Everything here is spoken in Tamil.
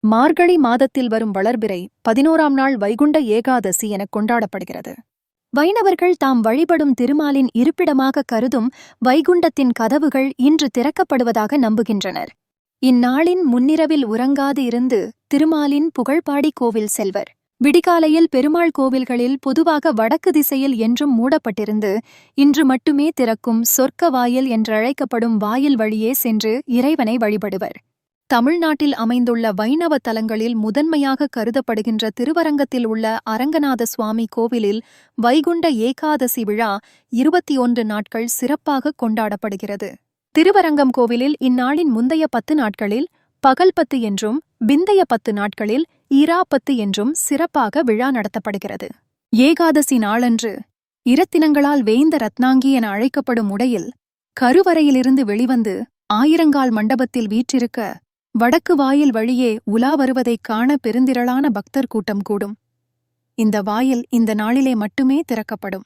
மார்கழி மாதத்தில் வரும் வளர்பிறை 11ஆம் நாள் வைகுண்ட ஏகாதசி எனக் கொண்டாடப்படுகிறது. வைணவர்கள் தாம் வழிபடும் திருமாலின் இருப்பிடமாக கருதும் வைகுண்டத்தின் கதவுகள் இன்று திறக்கப்படுவதாக நம்புகின்றனர். இந்நாளின் முன்னிரவில் உறங்காது இருந்து திருமாலின் புகழ்பாடி கோவில் செல்வர். விடிகாலையில் பெருமாள் கோவில்களில் பொதுவாக வடக்கு திசையில் என்றும் மூடப்பட்டிருந்து இன்று மட்டுமே திறக்கும் சொர்க்க வாயில் என்றழைக்கப்படும் வாயில் வழியே சென்று இறைவனை வழிபடுவர். தமிழ்நாட்டில் அமைந்துள்ள வைணவ தலங்களில் முதன்மையாக கருதப்படுகின்ற திருவரங்கத்தில் உள்ள அரங்கநாத சுவாமி கோவிலில் வைகுண்ட ஏகாதசி விழா 21 நாட்கள் சிறப்பாக கொண்டாடப்படுகிறது. திருவரங்கம் கோவிலில் இந்நாளின் முந்தைய 10 நாட்களில் பகல் 10 என்றும் பிந்தைய 10 நாட்களில் இரா 10 என்றும் சிறப்பாக விழா நடத்தப்படுகிறது. ஏகாதசி நாளன்று இரத்தினங்களால் வேய்ந்த ரத்னாங்கி என அழைக்கப்படும் உடையில் கருவறையிலிருந்து வெளிவந்து ஆயிரங்கால் மண்டபத்தில் வீற்றிருக்க வடக்கு வாயில் வழியே உலா வருவதைக் காண பெருந்திரளான பக்தர் கூட்டம் கூடும். இந்த வாயில் இந்த நாளிலே மட்டுமே திறக்கப்படும்.